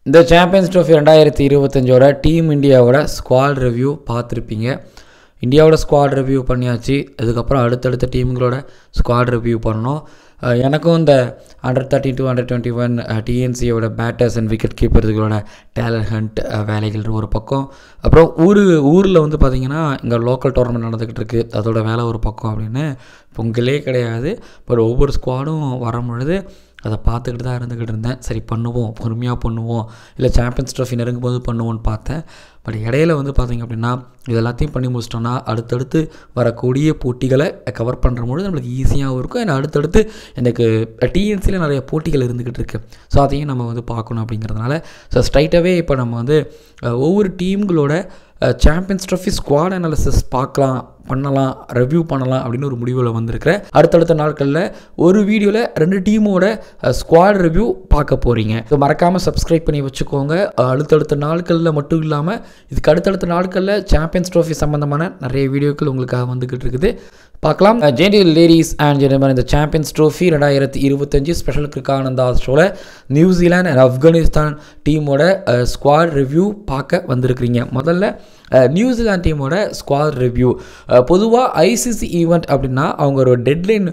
இந்த champions trophy 2025ஓட team இந்தியாவோட squad review பார்த்துருப்பீங்க. இந்தியாவோட ஸ்குவாட் ரிவ்யூ பண்ணியாச்சு. அதுக்கப்புறம் அடுத்தடுத்த டீமுங்களோட ஸ்குவாட் ரிவ்யூ பண்ணோம். எனக்கும் இந்த Under-32 Under-21 டிஎன்சியோட பேட்டர்ஸ் அண்ட் விக்கெட் கீப்பர்ஸுகளோட டேலண்ட் ஹண்ட் வேலைகள் ஒரு பக்கம், அப்புறம் ஊரில் வந்து பார்த்திங்கன்னா இங்கே லோக்கல் டோர்னமெண்ட் நடந்துக்கிட்டு இருக்குது, அதோட வேலை ஒரு பக்கம் அப்படின்னு பொங்கலே கிடையாது. பட் ஒவ்வொரு ஸ்குவாடும் வரும்பொழுது அதை பார்த்துக்கிட்டு தான் இருந்துக்கிட்டு இருந்தேன். சரி பண்ணுவோம், பொறுமையாக பண்ணுவோம், இல்லை சாம்பியன்ஸ் ட்ரோஃபி நெருங்கும்போது பண்ணுவோன்னு பார்த்தேன். பட் இடையில வந்து பார்த்திங்க அப்படின்னா இது எல்லாத்தையும் பண்ணி முடிச்சிட்டோன்னா அடுத்தடுத்து வரக்கூடிய போட்டிகளை கவர் பண்ணுறபோது நம்மளுக்கு ஈஸியாகவும் இருக்கும். ஏன்னா அடுத்தடுத்து எனக்கு டிஎன்சியில் நிறைய போட்டிகள் இருந்துக்கிட்டு இருக்குது. ஸோ அதையும் நம்ம வந்து பார்க்கணும் அப்படிங்கிறதுனால ஸோ ஸ்ட்ரைட்டாகவே இப்போ நம்ம வந்து ஒவ்வொரு டீம்களோட சாம்பியன்ஸ் ட்ரோஃபி ஸ்குவாட் அனாலிசிஸ் பண்ணலாம் ரிவ்யூ பண்ணலாம் அப்படின்னு ஒரு முடிவில் வந்திருக்கிறேன். அடுத்தடுத்த நாட்களில் ஒரு வீடியோவில் 2 டீமோட ஸ்குவாட் ரிவ்யூ பார்க்க போகிறீங்க. ஸோ மறக்காமல் சப்ஸ்கிரைப் பண்ணி வச்சுக்கோங்க. அடுத்தடுத்த நாட்களில் மட்டும் இல்லாமல் இதுக்கு அடுத்தடுத்த நாட்களில் சாம்பியன்ஸ் ட்ரோஃபி சம்மந்தமான நிறைய வீடியோக்கள் உங்களுக்காக வந்துக்கிட்டு இருக்குது, பார்க்கலாம். ஜென்டில் லேடிஸ் அண்ட் ஜென்டில்மேன், இந்த champions trophy 2025 special cricket Ananda ஷோவில் நியூசிலாந்து அண்ட் ஆப்கானிஸ்தான் டீமோட ஸ்குவாட் ரிவ்யூ பார்க்க வந்திருக்கிறீங்க. முதல்ல நியூசிலாந்து டீமோட ஸ்குவாட் ரிவ்யூ. பொதுவாக ஐசிசி ஈவெண்ட் அப்படின்னா அவங்க ஒரு டெட்லைன்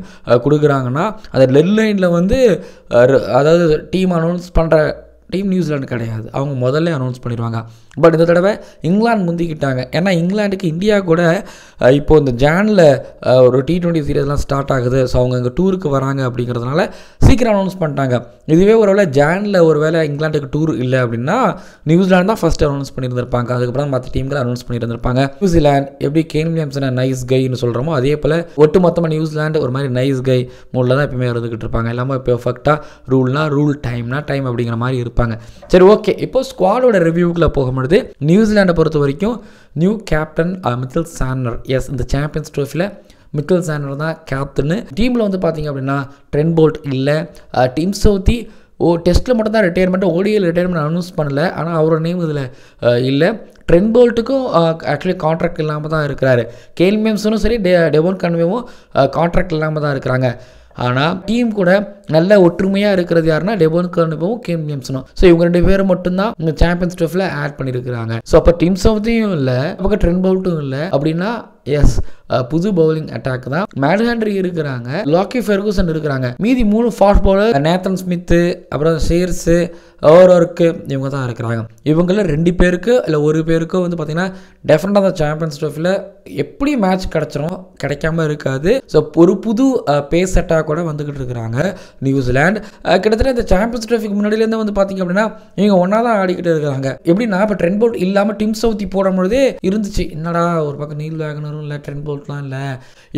கொடுக்குறாங்கன்னா அந்த டெட்லைனில் வந்து அதாவது டீம் அனௌன்ஸ் பண்ணுற டீம் நியூசிலாந்து கிடையாது, அவங்க முதல்ல அனௌன்ஸ் பண்ணிடுவாங்க. பட் இந்த தடவை இங்கிலாந்து முந்திக்கிட்டாங்க. ஏன்னா இங்கிலாந்துக்கு இந்தியா கூட இப்போது இந்த ஜானில் ஒரு T20 சீரீஸ்லாம் ஸ்டார்ட் ஆகுது. ஸோ அவங்க இங்கே டூருக்கு வராங்க அப்படிங்கிறதுனால சீக்கிரம் அனௌன்ஸ் பண்ணிட்டாங்க. இதுவே ஒருவேளை ஜானில் ஒரு வேளை இங்கிலாந்துக்கு டூர் இல்லை அப்படின்னா நியூசிலாந்து தான் ஃபஸ்ட்டு அனௌன்ஸ் பண்ணியிருந்திருப்பாங்க. அதுக்கப்புறம் மற்ற டீம்களை அனௌன்ஸ் பண்ணியிருந்திருப்பாங்க. நியூசிலாந்து எப்படி கேன் வில்லியம்சனை நைஸ் கைன்னு சொல்கிறோமோ அதே போல் ஒட்டு மொத்தமாக நியூசிலாந்து ஒரு மாதிரி நைஸ் கை மூடில் தான் எப்பவுமே இருந்துக்கிட்டு இருப்பாங்க. எல்லாமே பெர்ஃபெக்டாக ரூல்னா ரூல், டைம்னா டைம் அப்படிங்கிற மாதிரி இருப்பாங்க. சரி, ஓகே. இப்போ ஸ்குவாடோட ரிவ்யூக்குள்ளே போகும்பொழுது நியூசிலாண்டை பொறுத்த வரைக்கும் new captain Mitchell Santner. Yes, இந்த சாம்பியன்ஸ் ட்ரோஃபியில் மிச்சல் சாண்டனர் தான் கேப்டனு. டீமில் வந்து பார்த்திங்க அப்படின்னா ட்ரெண்ட் போல்ட் இல்லை, டீம் சவுத்தி டெஸ்ட்டில் மட்டும் தான் ரிட்டையர்மெண்ட், ஓடிஐயில் ரிட்டையர்மெண்ட் அனௌன்ஸ் பண்ணலை. ஆனால் அவரோட நேம் இதில் இல்லை. ட்ரெண்ட் போல்ட்டுக்கும் ஆக்சுவலி கான்ட்ராக்ட் இல்லாமல் தான் இருக்கிறாரு. கேன் வில்லியம்சனும் சரி டெவோன் கன்வேவும் கான்ட்ராக்ட் இல்லாமல் தான் இருக்கிறாங்க. ஆனால் டீம் கூட நல்ல ஒற்றுமையாக இருக்கிறது யாருன்னா டெவோன் கன்வேவும் கேன் வில்லியம்சனும். ஸோ இவங்க 2 பேரும் மட்டும்தான் இந்த சாம்பியன்ஸ் ட்ரோஃபியில் ஆட் பண்ணியிருக்கிறாங்க. ஸோ அப்போ டீம் சவுத்தியும் இல்லை, அப்போ ட்ரெண்ட் போல்ட்டும் இல்லை அப்படின்னா எஸ், புது பவுலிங் அட்டாக் தான். மேட் ஹென்ரி இருக்கிறாங்க, லாக்கி ஃபெர்குசன் இருக்கிறாங்க, மீதி 3 ஃபாஸ்ட் பவுலர் நேத்தன் ஸ்மித்து அப்புறம் ஷேர்ஸு ஓவருக்கு இவங்க தான் இருக்கிறாங்க. இவங்கள 2 பேருக்கு இல்லை 1 பேருக்கு வந்து பார்த்திங்கன்னா டெஃபினட்டாக அந்த சாம்பியன்ஸ் ட்ரோஃபியில் எப்படி மேட்ச் கிடைக்காம இருக்காது. ஸோ ஒரு புது பேஸ் செட்டாக கூட வந்துக்கிட்டு இருக்கிறாங்க நியூசிலாந்து. கிட்டத்தட்ட இந்த சாம்பியன்ஸ் ட்ரோஃபிக்கு முன்னாடியிலேருந்து வந்து பார்த்திங்க அப்படின்னா இவங்க ஒன்றா தான் ஆடிக்கிட்டு இருக்கிறாங்க. எப்படின்னா இப்போ ட்ரெண்ட் போல்ட் இல்லாமல் டீம் சவுத்தி போடும்பொழுதே இருந்துச்சு, என்னடா ஒரு பக்கம் நீல் வேகனரும் இல்லை, ட்ரெண்ட் போல்ட்லாம் இல்லை,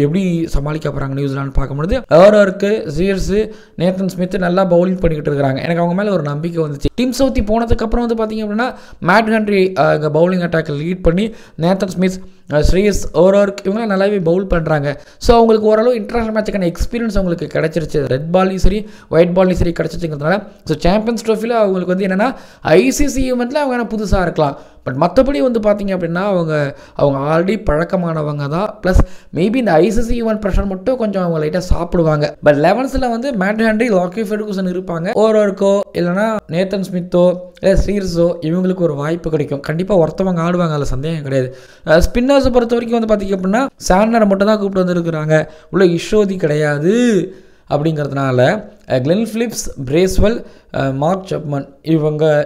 எப்படி சமாளிக்க போகிறாங்க நியூசிலாந்து பார்க்கும்பொழுது ஓவருக்கு ஷேர்ஸு நேத்தன் ஸ்மித் நல்லா பவுலிங் பண்ணிக்கிட்டு இருக்கிறாங்க. எனக்கு அவங்க மேலே ஒரு நம்பிக்கை வந்துச்சு. டீம் சவுத்தி போனதுக்கப்புறம் வந்து பார்த்திங்க அப்படின்னா மேட் ஹென்ரி இங்கே பவுலிங் அட்டாக்கை லீட் பண்ணி நேத்தன் ஸ்மித் ஸ்ரேயஸ் ஓவருக்கு இவங்களாம் நல்லாவே பவுல் பண்ணுறாங்க. ஸோ அவங்களுக்கு ஓரளவு இன்டர்நேஷனல் மேட்சுக்கான எக்ஸ்பீரியன்ஸ் அவங்களுக்கு கிடச்சிருச்சு. ரெட் பால்லையும் சரி ஒயிட் பால்லையும் சரி கிடச்சிச்சுங்கிறதுனால ஸோ சாம்பியன்ஸ் ட்ரோஃபியில் அவங்களுக்கு வந்து என்னென்னா ஐசிசி ஈவெண்ட்டில் அவங்க புதுசாக இருக்கலாம். பட் மற்றபடி வந்து பார்த்திங்க அப்படின்னா அவங்க ஆல்ரெடி பழக்கமானவங்க தான். ப்ளஸ் மேபி இந்த ஐசிசி ஈவெண்ட் ப்ரெஷர் மட்டும் கொஞ்சம் அவங்க லைட்டாக சாப்பிடுவாங்க. பட் 11ஸில் வந்து மேட் ஹென்ரி, லாக்கி ஃபெர்குசன் இருப்பாங்க. ஓவருக்கோ இல்லைனா நேத்தன் ஸ்மித்தோ இல்லை ஸ்ரீர்ஸோ இவங்களுக்கு ஒரு வாய்ப்பு கிடைக்கும். கண்டிப்பாக ஒருத்தவங்க ஆடுவாங்க, அதில் சந்தேகம் கிடையாது. ஸ்பின்னர்ஸை பொறுத்த வரைக்கும் வந்து பார்த்திங்க அப்படின்னா சாண்டரை மட்டும் தான் கூப்பிட்டு வந்துருக்குறாங்க, உள்ள இஷோதி கிடையாது. அப்படிங்கிறதுனால Glenn Phillips, Bracewell, mark Chapman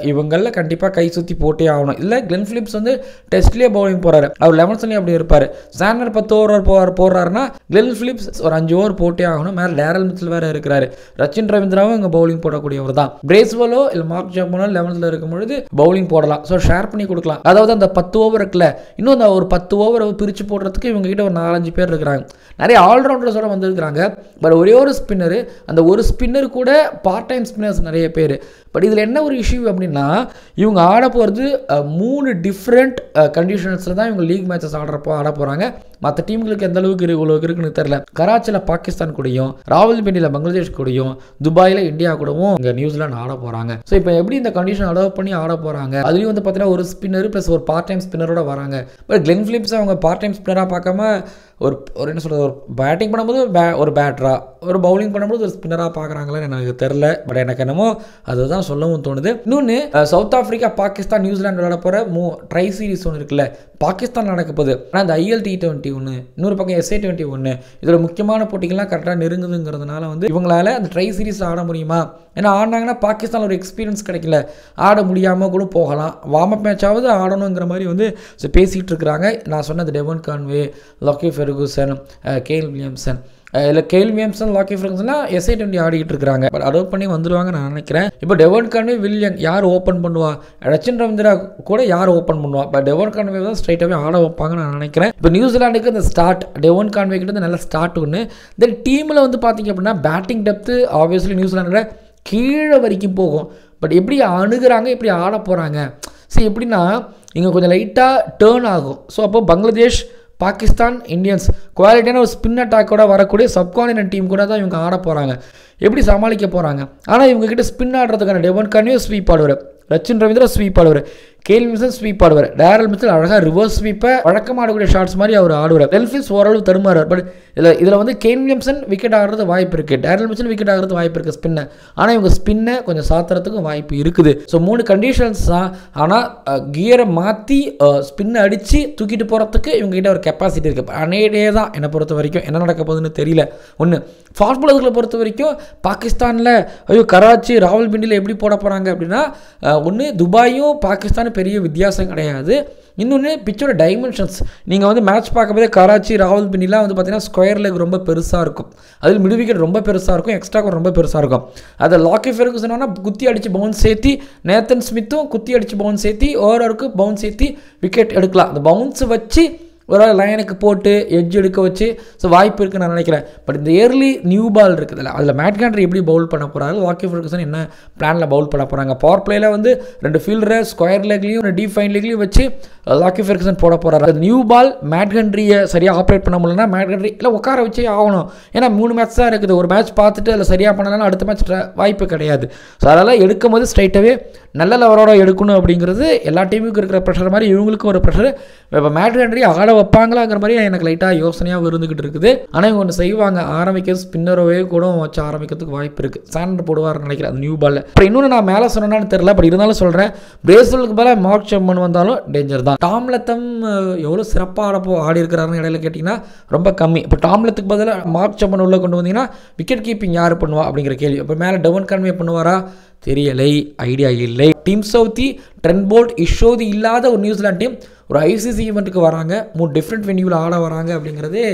இவங்களில் கண்டிப்பாக கை சுற்றி போட்டே ஆகணும். இல்லை கிளென் பிலிப்ஸ் வந்து டெஸ்ட்லேயே பவுலிங் போகிறாரு, அவர் 11ஸ்லேயும் அப்படி இருப்பார். சாண்டர் 10 ஓவர் போடுறாருன்னா கிளென் பிலிப்ஸ் ஒரு 5 ஓவர் போட்டே ஆகணும். மேலே டேரல் மிச்சல் வேறு இருக்கிறாரு, ரச்சின் ரவீந்திராவும் இங்கே பவுலிங் போடக்கூடியவர் தான். பிரேஸ்வெல்லோ இல்லை மார்க் செப்மனோ 11ல் இருக்கும்பொழுது பவுலிங் போடலாம். ஸோ ஷேர் பண்ணி கொடுக்கலாம். அதாவது அந்த 10 ஓவர் இருக்குல்ல, இன்னும் அந்த ஒரு 10 ஓவர் பிரித்து போடுறதுக்கு இவங்ககிட்ட ஒரு 4-5 பேர் இருக்கிறாங்க. நிறைய ஆல்ரவுண்டர்ஸோட வந்துருக்கிறாங்க. பட் ஒரே ஒரு ஸ்பின்னரு, அந்த ஒரு ஸ்பின்னர் கூட பார்ட் டைம் ஸ்பின்னர்ஸ் நிறைய பேர். பட் இதில் என்ன ஒரு இஷ்யூ அப்படின்னா இவங்க ஆட போகிறது 3 டிஃப்ரெண்ட் கண்டிஷன்ஸில் தான் இவங்க லீக் மேட்சஸ் ஆட போகிறாங்க. மற்ற டீம்களுக்கு எந்த அளவுக்கு இவ்வளவு இருக்குன்னு தெரியல. கராச்சியில் பாகிஸ்தான் கூடயும், ராவல்பிண்டியில் பங்களாதேஷ் கூடயும், துபாயில் இந்தியா கூடவும் இங்கே நியூசிலாந்து ஆட போகிறாங்க. ஸோ இப்போ எப்படி இந்த கண்டிஷன் அலோவ் பண்ணி ஆட போகிறாங்க, அதுலேயும் வந்து பார்த்தீங்கன்னா ஒரு ஸ்பின்னர் ப்ளஸ் ஒரு பார்ட் டைம் ஸ்பின்னரோட வராங்க. பட் கிளென் பிலிப்ஸ் அவங்க பார்ட் டைம் ஸ்பின்னராக பார்க்காம ஒரு என்ன சொல்கிறது, ஒரு பேட்டிங் பண்ணும்போது ஒரு பேட்டராக, ஒரு பவுலிங் பண்ணும்போது ஒரு ஸ்பின்னராக பார்க்குறாங்களான்னு எனக்கு தெரில. பட் எனக்கு என்னமோ அதுதான் சொல்லவும் தோணுது. இன்னொன்று, சவுத் ஆஃப்ரிக்கா பாகிஸ்தான் நியூசிலாந்து விளையாட போகிற ட்ரை சீரிஸ் ஒன்று இருக்குல்ல, பாகிஸ்தான் நடக்க போகுது. ஆனால் அந்த IL T20 ஒன்று, இன்னொரு பக்கம் SA20 ஒன்று, இதில் முக்கியமான போட்டிகள்லாம் கரெக்டாக நெருங்குதுங்கிறதுனால வந்து இவங்களால அந்த ட்ரை சீரிஸ் ஆட முடியுமா? ஏன்னா ஆடினாங்கன்னா பாகிஸ்தானில் ஒரு எக்ஸ்பீரியன்ஸ் கிடைக்கல, ஆட முடியாமல் கூட போகலாம். வார்ம் அப் மேட்சாவது ஆடணுங்கிற மாதிரி வந்து பேசிகிட்டு இருக்கிறாங்க. நான் சொன்னது Devon Conway, Lockie Ferguson, Kane Williamson. இல்லை கேல் வில்லியம்சன், லாக்கி ஃபெர்குசன்லாம் SA20 ஆடிக்கிட்டு இருக்கிறாங்க. பட் அடோட் பண்ணி வந்துடுவாங்க நான் நினைக்கிறேன். இப்போ டெவன் கான்வே, வில்லியன் யார் ஓப்பன் பண்ணுவா? ரச்சின் ரவீந்திரா கூட யார் ஓப்பன் பண்ணுவா? பட் டெவன் கான்வே தான் ஸ்ட்ரைட்டாகவே ஆட வைப்பாங்கன்னு நான் நினைக்கிறேன். இப்போ நியூசிலாண்டுக்கு இந்த ஸ்டார்ட், டெவன் கான்வே கிட்ட நல்ல ஸ்டார்ட் ஒன்று. தென் டீமில் வந்து பார்த்தீங்க அப்படின்னா பேட்டிங் டெப்த்து ஆப்வியஸ்லி நியூசிலாண்டோட கீழே வரைக்கும் போகும். பட் எப்படி அணுகிறாங்க, எப்படி ஆட போகிறாங்க, சரி எப்படின்னா இங்கே கொஞ்சம் லைட்டாக டேர்ன் ஆகும். ஸோ அப்போ பங்களாதேஷ், பாகிஸ்தான், இந்தியன்ஸ் குவாலிட்டியான ஒரு ஸ்பின் அட்டாக்கோட வரக்கூடிய சப்கான்டினென்ட் டீம் கூட தான் இவங்க ஆட போகிறாங்க. எப்படி சமாளிக்க போகிறாங்க? ஆனால் இவங்ககிட்ட ஸ்பின் ஆடுறதுக்கான டெவன் கான்வே ஸ்வீப் ஆடுவார், ரச்சின் ரவீந்திரா ஸ்வீப் ஆடுவார், கேல் வில்லியம்சன் ஸ்வீப் ஆடுவார், டேரல் மிச்சல் அழகாக ரிவர்ஸ் ஸ்வீப்பை வழக்கமாக ஆடக்கூடிய ஷாட்ஸ் மாதிரி அவர் ஆடுவார். டெல்ஃபில்ஸ் ஓரளவு தருமாறார். பட் இதில் வந்து கேல் வில்லியம்சன் விக்கெட் ஆகிறது வாய்ப்பு இருக்குது, டேரல் மிச்சல் விக்கெட் ஆகிறது வாய்ப்பு இருக்குது ஸ்பின்னை. ஆனால் இவங்க ஸ்பின்னை கொஞ்சம் சாத்துறதுக்கும் வாய்ப்பு இருக்குது. ஸோ 3 கண்டிஷன்ஸ் தான். ஆனால் கியரை மாற்றி ஸ்பின்னை அடித்து தூக்கிட்டு போகிறதுக்கு இவங்ககிட்ட ஒரு கெப்பாசிட்டி இருக்குது. அநேடே தான் என்னை பொறுத்த வரைக்கும். என்ன நடக்க போகுதுன்னு தெரியல. ஒன்று, ஃபாஸ்ட் பாலர்களை பொறுத்த வரைக்கும் பாகிஸ்தானில் கராச்சி, ராவல்பிண்டியில் எப்படி போட போகிறாங்க அப்படின்னா, ஒன்று துபாயும் பாகிஸ்தானும் பெரிய வித்தியாசம் கிடையாது. இன்னொன்று பிச்சோட டைமென்ஷன்ஸ். நீங்கள் வந்து மேட்ச் பார்க்கும்போதே கராச்சி, ராவல்பிண்டிலாம் வந்து பார்த்தீங்கன்னா ஸ்கொயர் லெக் ரொம்ப பெருசாக இருக்கும், அதில் மிடில் விக்கெட் ரொம்ப பெருசாக இருக்கும், எக்ஸ்ட்ரா கோர் ரொம்ப பெருசாக இருக்கும். அதை லாக்கி ஃபெர்குசன் குத்தி அடித்து பவுன்ஸ் சேர்த்தி, நேத்தன் ஸ்மித்தும் குத்தி அடித்து பவுன்ஸ் சேர்த்தி, ஓவருக்கு பவுன்ஸ் சேர்த்தி விக்கெட் எடுக்கலாம். அந்த பவுன்ஸ் வச்சு ஒரு லைனுக்கு போட்டு எட்ஜ் எடுக்க வச்சு ஸோ வாய்ப்பு இருக்குன்னு நான் நினைக்கிறேன். பட் இந்த இயர்லி நியூ பால் இருக்குதுல்ல, அதில் மேட் கேண்டர் எப்படி பவுல் பண்ண போகிறாங்க, லாக்கி ஃபெர்குசன் என்ன பிளானில் பவுல் பண்ண போகிறாங்க. பவர் பிளேயில் வந்து 2 ஃபீல்டரை ஸ்கொயர் லெக்லையும் 2 டீப் ஃபைன் லெக்லையும் வச்சு லாக்கி ஃபெர்குசன் போட போகிறாரு. அது நியூ பால் மேட் கண்ட்ரியை சரியாக ஆப்ரேட் பண்ண முடியலன்னா மேட் கண்ட்ரி இல்லை உட்கார வச்சே ஆகணும். ஏன்னா 3 மேட்ச் தான் இருக்குது. ஒரு மேட்ச் பார்த்துட்டு அதில் சரியாக பண்ணலாம், அடுத்த மேட்ச் வாய்ப்பு கிடையாது. ஸோ அதெல்லாம் எடுக்கும் போது ஸ்ட்ரைட்டாகவே நல்ல லெவலோட எடுக்கணும் அப்படிங்கிறது எல்லா டீமுக்கும் இருக்கிற ப்ரெஷர் மாதிரி இவங்களுக்கும் ஒரு ப்ரெஷர். இப்போ மேட் கண்ட்ரி ஆட வைப்பாங்களாங்கிற மாதிரி எனக்கு லைட்டாக யோசனையாக இருந்துக்கிட்டு இருக்குது. ஆனால் இவங்க ஒன்று செய்வாங்க, ஆரம்பிக்கிறது ஸ்பின்னரோவே கூட வச்சு ஆரம்பிக்கிறதுக்கு வாய்ப்பு இருக்குது. சாண்டர் போடுவார்னு நினைக்கிறேன் அந்த நியூ பாலில். அப்புறம் இன்னொன்று நான் மேலே சொன்னேன்னு தெரியல, பட் இருந்தாலும் சொல்கிறேன், பிரேசிலுக்கு பதிலாக மார்க் செம்மன் வந்தாலும் டேஞ்சர் தான். டாம் லத்தம் எவ்வளோ சிறப்பாக ஆடி இருக்கிறாருன்னு இடையில கேட்டிங்கன்னா ரொம்ப கம்மி. இப்போ டாம் லத்துக்கு பதிலாக மார்க் செம்மன் உள்ளே கொண்டு வந்தீங்கன்னா விக்கெட் கீப்பிங் யார் பண்ணுவா அப்படிங்கிற கேள்வி. இப்போ மேலே டெவன் கான்வே பண்ணுவாரா தெரியலை, ஐடியா இல்லை. டீம் சவுத்தி, ட்ரெண்ட் போல்ட், இஷோதி இல்லாத ஒரு நியூசிலாந்து டீம் ஒரு ICC ஈவெண்ட்டுக்கு வராங்க, 3 டிஃப்ரெண்ட் வென்யூவில் ஆட வராங்க அப்படிங்கிறதே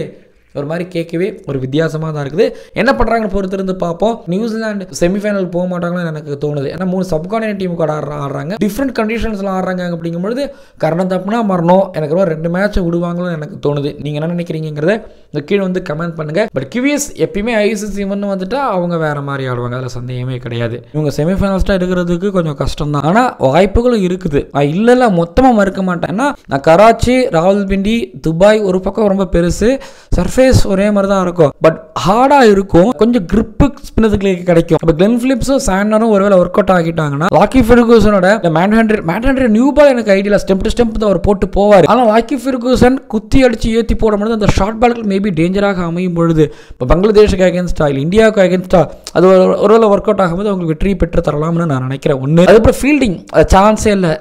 ஒரு மாதிரி கேட்கவே ஒரு வித்தியாசமாக தான் இருக்குது. என்ன பண்ணுறாங்கன்னு பொறுத்திருந்து பார்ப்போம். நியூசிலாந்து செமிஃபைனல் போக மாட்டாங்கன்னு எனக்கு தோணுது. ஏன்னா 3 சப்கான்டினென்ட் டீம் கூட ஆடுறாங்க, டிஃப்ரெண்ட் கண்டிஷன்ஸில் ஆடுறாங்க. அப்படிங்கும்பொழுது கரணம் தப்புனா மரணம். எனக்கு 2 மேட்ச்சை விடுவாங்களோன்னு எனக்கு தோணுது. நீங்கள் என்ன நினைக்கிறீங்கிறத இந்த கீழே வந்து கமெண்ட் பண்ணுங்கள். பட் கிவிஎஸ் எப்பயுமே ICC ஈவெண்ட் வந்துட்டா அவங்க வேறு மாதிரி ஆடுவாங்க, அதில் சந்தேகமே கிடையாது. இவங்க செமிஃபைனல்ஸ்டாக இருக்கிறதுக்கு கொஞ்சம் கஷ்டம் தான், ஆனால் வாய்ப்புகளும் இருக்குது. இல்லை மொத்தமாக மறுக்க மாட்டேன். ஏன்னா நான் கராச்சி, ராவல்பிண்டி, துபாய் ஒரு பக்கம் ரொம்ப பெருசு, சர்ஃபேஸ் ஒரே மாதிரி தான் இருக்கும், பட் ஹார்டாக இருக்கும், கொஞ்சம் கிரிப்பு ஸ்பின்னருக்கு கிடைக்கும். இப்போ கிளென் பிலிப்ஸும் சாண்டரும் ஒருவேளை ஒர்க் அவுட் ஆகிட்டாங்கன்னா லாக்கி ஃபெர்குசனோட மேட் ஹண்ட்ரட் நியூ பால் எனக்கு ஐடியா ஸ்டெம்ப் டு ஸ்டெம்ப் தான் அவர் போட்டு போவார். ஆனால் லாக்கி ஃபெர்குசன் குத்தி அடிச்சு ஏற்றி போடும்போது அந்த ஷார்ட் பால்கள் மேபி டேஞ்சராக அமையும் பொழுது இப்போ பங்களாதேஷுக்கு அகேன்ஸ்டா இல்லை இந்தியாவுக்கு அகேன்ஸ்டா அது ஒருவேளை ஒர்க் அவுட் ஆகும்போது அவங்களுக்கு வெற்றி பெற்று தரலாம்னு நான் நினைக்கிறேன். ஒன்று, அதுக்கப்புறம் ஃபீல்டிங் சான்ஸே இல்லை.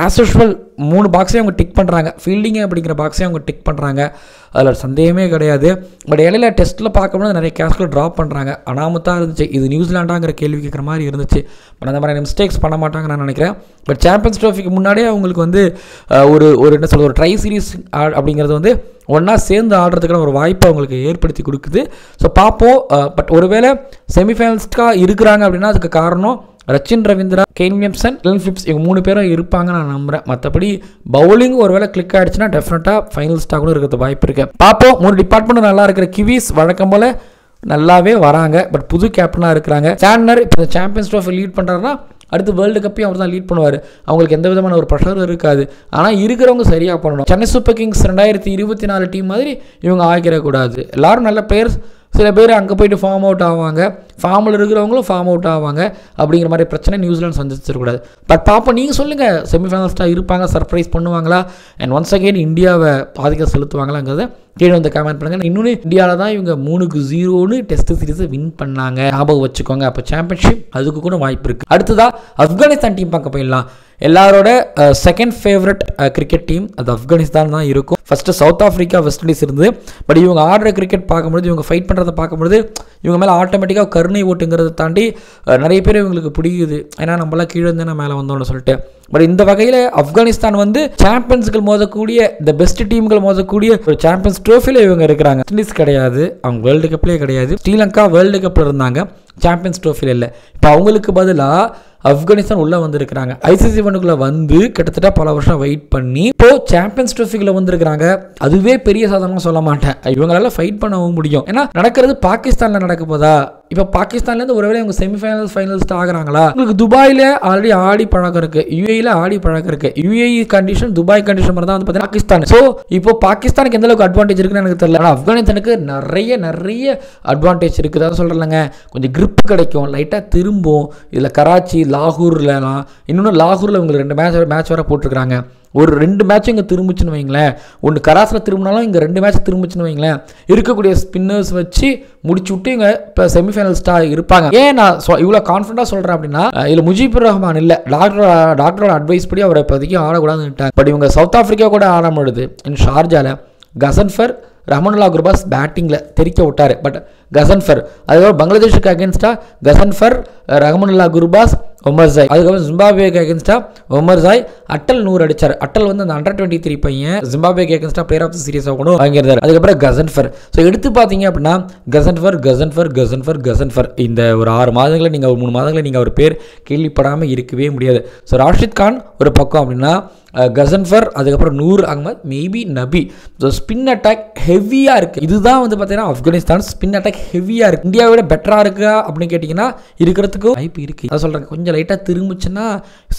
ஆஸ் யூஷுவல் 3 பாக்ஸையும் அவங்க டிக் பண்ணுறாங்க, ஃபீல்டிங்கு அப்படிங்கிற பாக்ஸையும் அவங்க டிக் பண்ணுறாங்க, அதில் சந்தேகமே கிடையாது. பட் இடையில டெஸ்ட்டில் பார்க்கும்போது நிறைய கேஷ்கள் ட்ராப் பண்ணுறாங்க, அனாமத்தாக இருந்துச்சு. இது நியூசிலாண்டாங்கிற கேள்வி கேட்குற மாதிரி இருந்துச்சு. பட் அந்த மாதிரி மிஸ்டேக்ஸ் பண்ண மாட்டாங்கன்னு நான் நினைக்கிறேன். பட் சாம்பியன்ஸ் ட்ரோஃபிக்கு முன்னாடியே அவங்களுக்கு வந்து ஒரு என்ன சொல்ல ஒரு ட்ரை சீரீஸ் அப்படிங்கிறது வந்து ஒன்றா சேர்ந்து ஆடுறதுக்கான ஒரு வாய்ப்பை அவங்களுக்கு ஏற்படுத்தி கொடுக்குது. ஸோ பார்ப்போம். பட் ஒருவேளை செமிஃபைனல்ஸ்க்காக இருக்கிறாங்க அப்படின்னா அதுக்கு காரணம் Rachin Ravindra, Kane Williamson, Glenn Phillips இவங்க 3 பேரும் இருப்பாங்க நான் நம்புகிறேன். மற்றபடி பவுலிங் ஒருவேளை கிளிக் ஆகிடுச்சுன்னா டெஃபினட்டாக ஃபைனல்ஸ்டாக கூட இருக்கிறது வாய்ப்பு இருக்குது. பார்ப்போம். 3 டிபார்ட்மெண்ட்டும் நல்லா இருக்கிற கிவிஸ் வழக்கம் போல் நல்லாவே வராங்க. பட் புது கேப்டனாக இருக்கிறாங்க. சாண்டர் இப்போ சாம்பியன்ஸ் ட்ரோஃபி லீட் பண்ணுறாருன்னா அடுத்து வேர்ல்டு கப்பையும் அவர் தான் லீட் பண்ணுவார். அவங்களுக்கு எந்த விதமான ஒரு ப்ரெஷரும் இருக்காது. ஆனால் இருக்கிறவங்க சரியாக பண்ணணும். சென்னை சூப்பர் கிங்ஸ் 2024 டீம் மாதிரி இவங்க ஆகிடக்கூடாது. எல்லோரும் நல்ல பிளேயர்ஸ், சில பேர் அங்கே போய்ட்டு ஃபார்ம் அவுட் ஆவாங்க, ஃபார்மில் இருக்கிறவங்களும் ஃபார்ம் அவுட் ஆவாங்க. அப்படிங்கிற மாதிரி பிரச்சனை நியூசிலாந்து சந்திச்சிடக்கூடாது. பட் பார்ப்போம், நீங்கள் சொல்லுங்கள், செமிஃபைனலிஸ்ட்டாக இருப்பாங்க, சர்ப்ரைஸ் பண்ணுவாங்களா, அண்ட் ஒன்ஸ் அகெயின் இந்தியாவை ஆதிக்கம் செலுத்துவாங்களாங்கிறத கீழே வந்து கமெண்ட் பண்ணுங்கள். இன்னொன்று, இந்தியாவில் தான் இவங்க 3-0 டெஸ்ட் சீரிஸை வின் பண்ணாங்க, ஞாபகம் வச்சுக்கோங்க. அப்போ சாம்பியன்ஷிப் அதுக்கு கூட வாய்ப்பு இருக்குது. அடுத்ததாக ஆப்கானிஸ்தான் டீம் பார்க்க போயிடலாம். எல்லாரோட செகண்ட் ஃபேவரட் கிரிக்கெட் டீம் அது ஆப்கானிஸ்தான் தான் இருக்கும். First south Africa, west Indies இருந்தது. பட் இவங்க ஆடுற கிரிக்கெட் பார்க்கும்போது, இவங்க ஃபைட் பண்ணுறதை பார்க்கும்போது இவங்க மேலே ஆட்டோமேட்டிக்காக கருணை ஓட்டுங்கிறத தாண்டி நிறைய பேர் இவங்களுக்கு பிடிக்குது. ஏன்னா நம்மளாம் கீழே இருந்து மேலே வந்தோம்னு சொல்லிட்டு. பட் இந்த வகையில் ஆப்கானிஸ்தான் வந்து சாம்பியன்ஸ்கள் மோதக்கூடிய, இந்த பெஸ்ட் டீம்கள் மோதக்கூடிய ஒரு சாம்பியன்ஸ் ட்ரோஃபியில் இவங்க இருக்கிறாங்க. வெஸ்ட் இண்டீஸ் கிடையாது, அவங்க வேர்ல்டு கப்லேயே கிடையாது. ஸ்ரீலங்கா வேர்ல்டு கப்பில் இருந்தாங்க, சாம்பியன்ஸ் ட்ரோஃபியில் இல்லை. இப்போ அவங்களுக்கு பதிலாக ஆப்கானிஸ்தான் உள்ளே வந்திருக்கிறாங்க. ஐசிசி ஒன்றுக்குள்ளே வந்து கிட்டத்தட்ட பல வருஷம் வெயிட் பண்ணி இப்போ சாம்பியன்ஸ் ட்ரோஃபிக்குள்ளே வந்திருக்கிறாங்க. அதுவே பெரிய சாதனமாக சொல்ல மாட்டேன். இவங்களால ஃபைட் பண்ணவும் முடியும். ஏன்னா நடக்கிறது பாகிஸ்தானில் நடக்க போதா. இப்போ பாகிஸ்தான்லேருந்து ஒருவேளை இவங்க செமிஃபைனல்ஸ் ஃபைனலிஸ்ட் ஆகிறாங்களா? உங்களுக்கு துபாயில் ஆல்ரெடி ஆடி பழக்கம் இருக்குது, யூஏயில் ஆடி பழக்கம் இருக்குது. யூஏஇ கண்டிஷன், துபாய் கண்டிஷன் மாதிரி தான் வந்து பார்த்தீங்கன்னா பாகிஸ்தான். ஸோ இப்போ பாகிஸ்தானுக்கு எந்த அளவுக்கு அட்வான்டேஜ் இருக்குன்னு எனக்கு தெரியல. ஆனால் ஆப்கானிஸ்தானுக்கு நிறைய அட்வான்டேஜ் இருக்குது. அதான் சொல்கிறேங்க, கொஞ்சம் கிரிப் கிடைக்கும், லைட்டாக திரும்பும். இதில் கராச்சி, லாகூர்லாம், இன்னொன்று லாகூரில் இவங்களுக்கு 2 மேட்ச் வர போட்டிருக்கிறாங்க. ஒரு 2 மேட்ச் இங்கே திரும்பிச்சுன்னு வைங்களேன், ஒன்று கராசில் திரும்பினாலும் இங்கே 2 மேட்ச் திரும்பிச்சுன்னு வைங்களேன், இருக்கக்கூடிய ஸ்பின்னர்ஸ் வச்சு முடிச்சு விட்டு இங்கே இப்போ செமிஃபைனலிஸ்டாக இருப்பாங்க. ஏன் நான் இவ்வளோ கான்ஃபிடண்டாக சொல்கிறேன் அப்படின்னா, இதில் முஜீபுர் ரஹ்மான் இல்லை, டாக்டரோட அட்வைஸ் படி அவரை இப்போதைக்கு ஆடக்கூடாதுன்னுட்டாங்க. பட் இவங்க சவுத் ஆஃப்ரிக்கா கூட ஆட முடியுது. இன் ஷார்ஜாவில் கசன்ஃபர் ரஹ்மானுல்லா குர்பாஸ் பேட்டிங்கில் தெரிக்க விட்டார். பட் கசன்ஃபர், அதுக்கப்புறம் பங்களாதேஷுக்கு அகேன்ஸ்டாக கசன்ஃபர், ரஹ்மானுல்லா குர்பாஸ், ஒமர்சாய், அதுக்கப்புறம் ஜிம்பாப்வேக்கு அகேன்ஸ்டாக ஒமர்சாய், அட்டல் 100 அடிச்சார். அட்டல் வந்து அந்த under-23 பையன் ஜிம்பாப்வேக்கு அகேன்ஸ்டாக பிளேயர் ஆஃப் தி சீரிஸாக கூட வாங்கியிருந்தார். அதுக்கப்புறம் கசன்ஃபர். ஸோ எடுத்து பார்த்தீங்க அப்படின்னா கசன்ஃபர் இந்த ஒரு 6 மாதங்களில் நீங்கள், ஒரு 3 மாதங்களில் நீங்கள் அவர் பேர் கேள்விப்படாமல் இருக்கவே முடியாது. ஸோ ராஷித் கான் ஒரு பக்கம் அப்படின்னா, கசன்ஃபர், அதுக்கப்புறம் நூர் அகமது, மேபி நபி. ஸோ ஸ்பின் அட்டாக் ஹெவியாக இருக்குது. இதுதான் வந்து பார்த்தீங்கன்னா ஆப்கானிஸ்தான் ஸ்பின் அட்டாக் ஹெவியாக இருக்குது. இந்தியாவை விட பெட்டராக இருக்கா அப்படின்னு கேட்டிங்கன்னா இருக்கிறதுக்கு வாய்ப்பு இருக்குது. அதை சொல்கிறேன், கொஞ்சம் லைட்டாக திரும்பிச்சுன்னா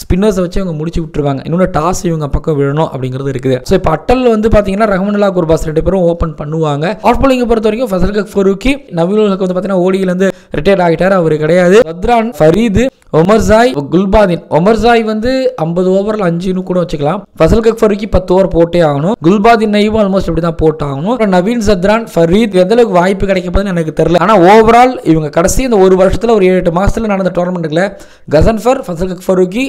ஸ்பின்னர்ஸை வச்சு அவங்க முடிச்சு விட்டுருவாங்க. இன்னொன்று டாஸ் இவங்க பக்கம் விழணும் அப்படிங்கிறது இருக்குது. ஸோ இப்போ அட்டல் வந்து பார்த்தீங்கன்னா ரஹ்மானுல்லா குர்பாஸ் 2 பேரும் ஓப்பன் பண்ணுவாங்க. ஆஃப் பாலிங்கை பொறுத்த வரைக்கும் ஃபசல் ஹக் ஃபரூக்கி, நபீல் உல் ஹக் வந்து பார்த்தீங்கன்னா ஓடியிலேருந்து ரிட்டையர்ட் ஆகிட்டார், அவர் கிடையாது. சத்ரான், ஃபரீது, ஒமர்சாய், குல்பாதின். ஒமர்சாய் வந்து 50 ஓவரில் 5 கூட வச்சுக்கலாம். ஃபசல் ஹக் ஃபரூக்கி 10 ஓவர் போட்டே ஆகணும். குல்பாதின் நைவும் ஆல்மோஸ்ட் இப்படி தான் போட்டு ஆகணும். நவீன், சத்ரான், ஃபரீத் எந்த அளவுக்கு வாய்ப்பு கிடைக்கப்போதுன்னு எனக்கு தெரியல. ஆனால் ஓவரால் இவங்க கடைசி இந்த ஒரு வருஷத்தில், ஒரு 7-8 மாதத்தில் நடந்த டோர்னமெண்ட்டுல கசன்ஃபர், ஃபசல் ஹக் ஃபரூக்கி,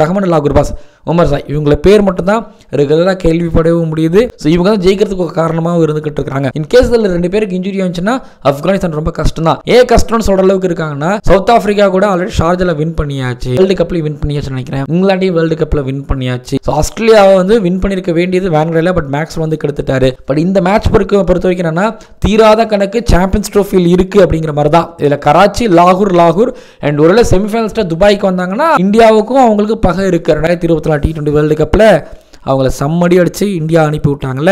ரஹ்மானுல்லா குர்பாஸ், ஒமர்சாய் இவங்கள பேர் மட்டும் தான் ரெகுலராக கேள்விப்படவும் முடியுது. ஸோ இவங்க தான் ஜெயிக்கிறதுக்கு ஒரு காரணமாக இருந்துகிட்டு இருக்காங்க. இன்கேஸ் இதில் 2 பேருக்கு இன்ஜுரி ஆச்சுன்னா ஆப்கானிஸ்தான் ரொம்ப கஷ்டம் தான். கஷ்டம்னு சொல்ற அளவுக்கு இருக்காங்கன்னா, சவுத் ஆஃப்ரிக்கா கூட ஆல்ரெடி ஷார்ஜால வின் பண்ணியாச்சு, வேர்ல்டு கப்ல வின் பண்ணியாச்சு நினைக்கிறேன். இங்கிலாண்டையும் வேர்ல்டு கப்ல வின் பண்ணியாச்சு. ஸோ ஆஸ்திரேலியாவை வந்து வின் பண்ணிருக்க வேண்டியது வேங்கடல, பட் மேக்ஸ் வந்து கெடுத்துட்டாரு. பட் இந்த மேட்ச் பொறுத்த வரைக்கும் என்னன்னா, தீராத கணக்கு சாம்பியன்ஸ் ட்ரோஃபியில் இருக்கு அப்படிங்கிற மாதிரி தான். இதில் கராச்சி, லாகூர் அண்ட் ஒருவேளை செமிஃபைனல்ஸ்டா துபாய்க்கு வந்தாங்கன்னா இந்தியாவுக்கும் அவங்களுக்கு பகை இருக்கு. 2024 T20 வேர்ல்டு கப்ல அவங்கள சம்மடி அடித்து இந்தியா அனுப்பி விட்டாங்கல்ல,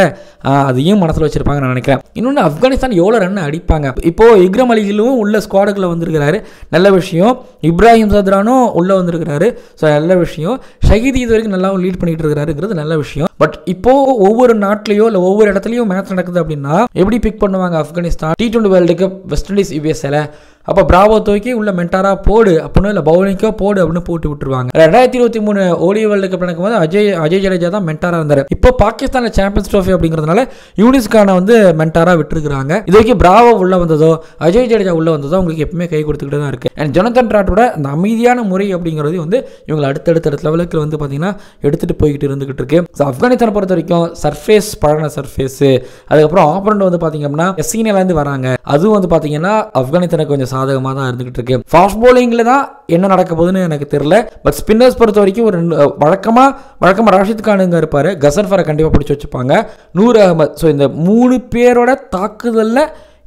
அதையும் மனசில் வச்சுருப்பாங்க நான் நினைக்கிறேன். இன்னொன்று, ஆப்கானிஸ்தான் எவ்வளோ ரன் அடிப்பாங்க. இப்போது இக்ரம் அலிகளும் உள்ள ஸ்குவாடுக்குள்ளே வந்திருக்கிறாரு, நல்ல விஷயம். இப்ராஹிம் சத்ரானும் உள்ளே வந்திருக்கிறாரு, ஸோ நல்ல விஷயம். ஷஹீத் இது வரைக்கும் நல்லாவும் லீட் பண்ணிட்டு இருக்கிறாருங்கிறது நல்ல விஷயம். பட் இப்போது ஒவ்வொரு நாட்டிலையோ இல்லை ஒவ்வொரு இடத்துலையும் மேட்ச் நடக்குது அப்படின்னா எப்படி பிக் பண்ணுவாங்க Afghanistan? T20 world cup West Indies யூஎஸ்ஏல அப்போ பிராவோ தூக்கி உள்ள மென்டாராக போடு அப்படின்னு, இல்லை பவுலிங்கோ போடு அப்படின்னு போட்டு விட்டுருவாங்க. 2023 ஓடி வேர்ல்டு கப் நடக்கும்போது அஜய் ஜடேஜா தான் மென்டாராக இருந்தார். இப்போ பாகிஸ்தானில் சாம்பியன்ஸ் ட்ரோஃபி அப்படிங்கிறதுனால யூனிஸ் கானை வந்து மென்டாராக விட்டுருக்காங்க. இது வரைக்கும் பிராவோ உள்ள வந்ததோ அஜய் ஜடேஜா உள்ள வந்ததோ உங்களுக்கு எப்பவுமே கை கொடுத்துக்கிட்டு தான் இருக்கு. அண்ட் ஜொனத்தன் ட்ராட்டோட அந்த அமைதியான முறை அப்படிங்கிறது வந்து இவங்களை அடுத்தடுத்த லெவலுக்கு வந்து பார்த்தீங்கன்னா எடுத்துகிட்டு போய்கிட்டு இருந்துகிட்டு இருக்கு. ஸோ ஆப்கானிஸ்தானை பொறுத்த வரைக்கும் சர்ஃபேஸ், பழன சர்ஃபேஸ், அதுக்கப்புறம் ஆப்பரண்ட் வந்து பார்த்தீங்க அப்படின்னா எஸ்இனிலேருந்து வராங்க. அதுவும் வந்து பார்த்தீங்கன்னா ஆப்கானிஸ்தானுக்கு கொஞ்சம் சாதகமாக தான் இருந்துகிட்டு இருக்கு. ஃபாஸ்ட் பவுலிங்ல தான் என்ன நடக்க போகுதுன்னு எனக்கு தெரியல. பட் ஸ்பின்னர்ஸ் பொறுத்த வரைக்கும் ஒரு வழக்கமா ராஷித் கானுங்க இருப்பாரு, கசன்ஃபரை கண்டிப்பாக பிடிச்சி வச்சுப்பாங்க, நூர் அகமது. ஸோ இந்த 3 பேரோட தாக்குதலில்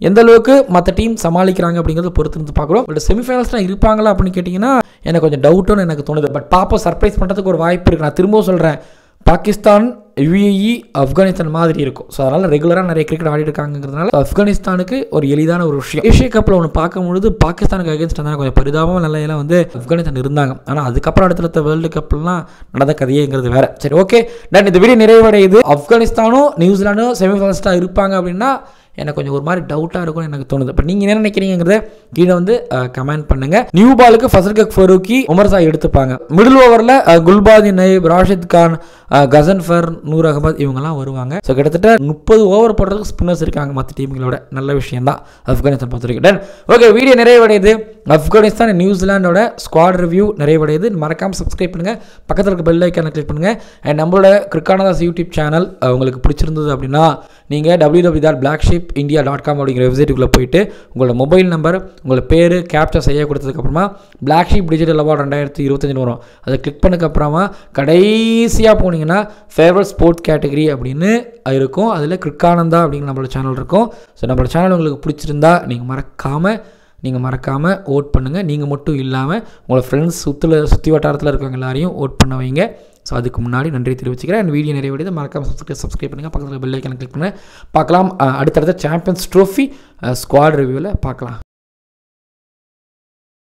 எந்த அளவுக்கு மற்ற டீம் சமாளிக்கிறாங்க அப்படிங்கிறத பொறுத்து இருந்து பார்க்குறோம். பட் செமிஃபைனல்ஸ்லாம் இருப்பாங்களா அப்படின்னு கேட்டிங்கன்னா எனக்கு கொஞ்சம் டவுட்டுன்னு எனக்கு தோணுது. பட் பாப்போம், சர்ப்ரைஸ் பண்ணுறதுக்கு ஒரு வாய்ப்பு இருக்குது. நான் திரும்பவும் சொல்கிறேன், பாகிஸ்தான், யுஏஇ, ஆப்கானிஸ்தான் மாதிரி இருக்கும். ஸோ அதனால் ரெகுலராக நிறைய கிரிக்கெட் ஆடிட்டு இருக்காங்கிறதுனால ஆப்கானிஸ்தானுக்கு ஒரு எளிதான ஒரு விஷயம். ஏஷியா கப்பில் ஒன்று பார்க்கும்பொழுது பாகிஸ்தானுக்கு அகேன்ஸ்ட் இருந்தால் கொஞ்சம் பரிதாபமாக நிலையெல்லாம் வந்து ஆப்கானிஸ்தான் இருந்தாங்க. ஆனால் அதுக்கப்புறம் அடுத்த வேர்ல்டு கப்லாம் நடந்த கதையேங்கிறது வேற. சரி, ஓகே, நான் இந்த வீடியோ நிறைவடையுது. ஆப்கானிஸ்தானும் நியூசிலாண்டும் செமிஃபைனலிஸ்டாக இருப்பாங்க அப்படின்னா எனக்கு கொஞ்சம் ஒரு மாதிரி டவுட்டாக இருக்கும்னு எனக்கு தோணுது. இப்போ நீங்கள் என்ன நினைக்கிறீங்கிறத கீழே வந்து கமெண்ட் பண்ணுங்கள். நியூ பாலுக்கு ஃபசல்கக் ஃபரூக்கி, உமர் சாய் எடுத்துப்பாங்க. மிடில் ஓவரில் குல்பாதின் நயீப், ராஷித் கான், கசன்ஃபர், நூர் அகமது இவங்கெல்லாம் வருவாங்க. ஸோ கிட்டத்தட்ட 30 ஓவர் போடுறதுக்கு ஸ்பின்னர்ஸ் இருக்காங்க மற்ற டீம்களோட. நல்ல விஷயம் தான் ஆப்கானிஸ்தான் பொறுத்த வரைக்கும். டன் ஓகே, வீடியோ நிறைவடையுது. ஆப்கானிஸ்தான் நியூசிலாண்டோட ஸ்குவாட் ரிவ்யூ நிறைவடையுது. மறக்காமல் சப்ஸ்கிரைப் பண்ணுங்கள், பக்கத்தில் இருக்க பெல் ஐக்கானை கிளிக் பண்ணுங்கள். அண்ட் நம்மளோட கிரிக்கானதாஸ் யூடியூப் சேனல் உங்களுக்கு பிடிச்சிருந்தது அப்படின்னா நீங்கள் www.blacksheepindia.com அப்படிங்கிற வெப்சைட்டுக்குள்ளே போயிட்டு உங்களோட மொபைல் நம்பர், உங்களோட பேர், கேப்சா செய்ய கொடுத்ததுக்கப்புறமா பிளாக் ஷீப் டிஜிட்டல் அவார்டு 2025 வரும். அதை கிளிக் பண்ணதுக்கப்புறமா கடைசியாக போனீங்கன்னா ஃபேவரட் ஸ்போர்ட்ஸ் கேட்டகரி அப்படின்னு இருக்கும். அதில் கிரிக்கானந்தா அப்படிங்கிற நம்மளோட சேனல் இருக்கும். ஸோ நம்மளோட சேனல் உங்களுக்கு பிடிச்சிருந்தா நீங்கள் மறக்காமல் ஓட் பண்ணுங்கள். நீங்கள் மட்டும் இல்லாமல் உங்களோட ஃப்ரெண்ட்ஸ் சுற்றி வட்டாரத்தில் இருக்கவங்க எல்லாரையும் ஓட் பண்ண வைங்க. ஸோ அதுக்கு முன்னாடி நன்றி தெரிவிச்சுக்கிறேன். அண்ட் வீடியோ நிறைவடையுது. மறக்காமல் சப்ஸ்கிரைப் பண்ணுங்கள், பக்கத்தில் பெல் ஐக்கானை கிளிக் பண்ணுங்கள். பார்க்கலாம் அடுத்தடுத்த சாம்பியன்ஸ் ட்ரோஃபி ஸ்குவாட் ரிவ்யூவில் பார்க்கலாம்.